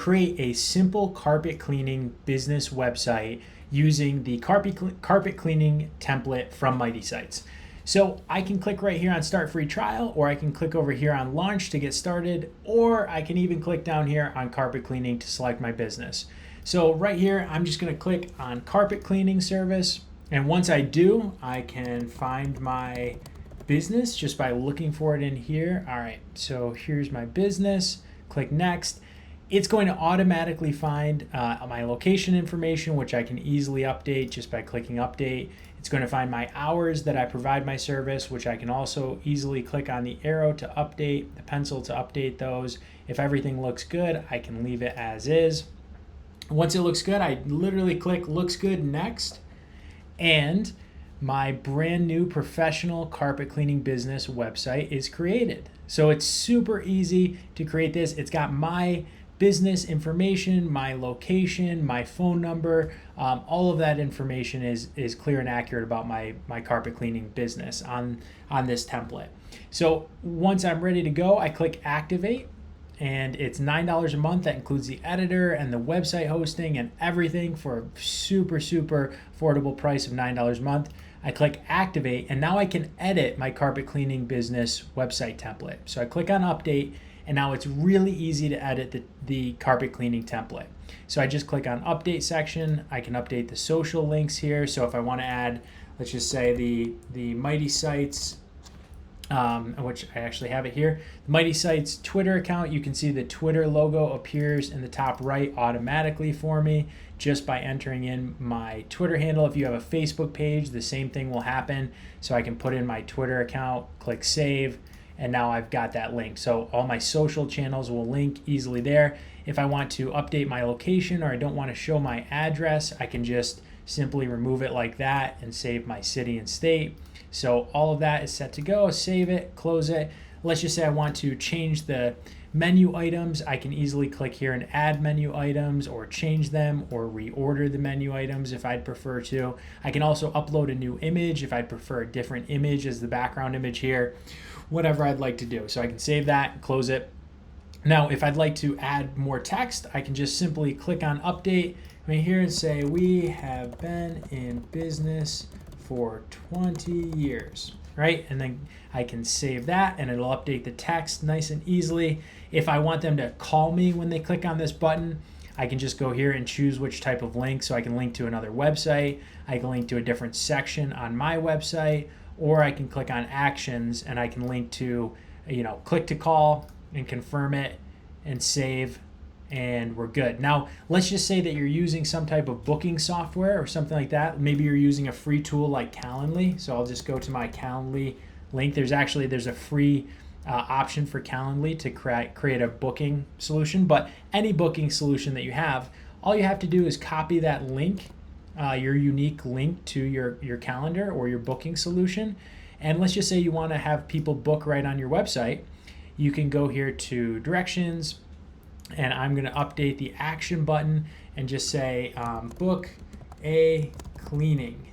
create a simple carpet cleaning business website using the carpet cleaning template from Mighty Sites. So I can click right here on Start Free Trial, or I can click over here on Launch to get started, or I can even click down here on Carpet Cleaning to select my business. So right here, I'm just going to click on Carpet Cleaning Service. And once I do, I can find my business just by looking for it in here. All right, so here's my business. Click Next. It's going to automatically find my location information, which I can easily update just by clicking Update. It's going to find my hours that I provide my service, which I can also easily click on the arrow to update, the pencil to update those. If everything looks good, I can leave it as is. Once it looks good, I literally click Looks Good Next, and my brand new professional carpet cleaning business website is created. So it's super easy to create this. It's got my business information, my location, my phone number, all of that information is clear and accurate about my carpet cleaning business on this template. So once I'm ready to go, I click Activate, and it's $9 a month. That includes the editor and the website hosting and everything for a super affordable price of $9 a month. I click Activate, and now I can edit my carpet cleaning business website template. So I click on Update, and now it's really easy to edit the carpet cleaning template. So I just click on Update section. I can update the social links here. So if I want to add, let's just say the Mighty Sites, which I actually have it here, the Mighty Sites Twitter account, you can see the Twitter logo appears in the top right automatically for me just by entering in my Twitter handle. If you have a Facebook page, the same thing will happen. So I can put in my Twitter account, click Save, and now I've got that link. So all my social channels will link easily there. If I want to update my location, or I don't want to show my address, I can just simply remove it like that and save my city and state. So all of that is set to go. Save it, close it. Let's just say I want to change the menu items. I can easily click here and add menu items, or change them, or reorder the menu items if I'd prefer to. I can also upload a new image if I'd prefer a different image as the background image here, whatever I'd like to do. So I can save that, close it. Now, if I'd like to add more text, I can just simply click on Update right here and say, we have been in business for 20 years, right? And then I can save that, and it'll update the text nice and easily. If I want them to call me when they click on this button, I can just go here and choose which type of link. So I can link to another website, I can link to a different section on my website, or I can click on Actions and I can link to, click to call and confirm it and save, and we're good. Now, let's just say that you're using some type of booking software or something like that. Maybe you're using a free tool like Calendly. So I'll just go to my Calendly link. There's a free option for Calendly to create a booking solution, but any booking solution that you have, all you have to do is copy that link, your unique link to your calendar or your booking solution. And let's just say you want to have people book right on your website. You can go here to Directions, and I'm going to update the action button and just say book a cleaning.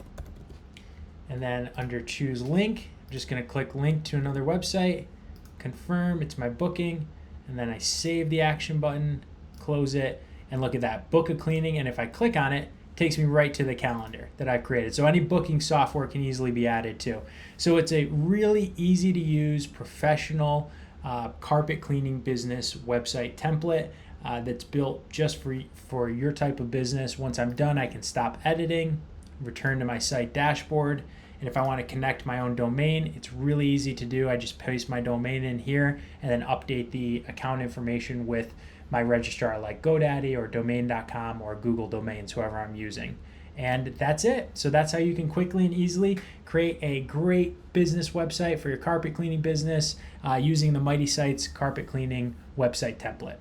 And then under choose link, I'm just going to click link to another website, confirm it's my booking, and then I save the action button, close it, and look at that, book a cleaning. And if I click on it, it takes me right to the calendar that I've created. So any booking software can easily be added to. So it's a really easy to use professional carpet cleaning business website template that's built just for your type of business. Once I'm done, I can stop editing, return to my site dashboard, and if I want to connect my own domain, it's really easy to do. I just paste my domain in here and then update the account information with my registrar like GoDaddy or Domain.com or Google Domains, whoever I'm using. And that's it. So that's how you can quickly and easily create a great business website for your carpet cleaning business using the Mighty Sites carpet cleaning website template.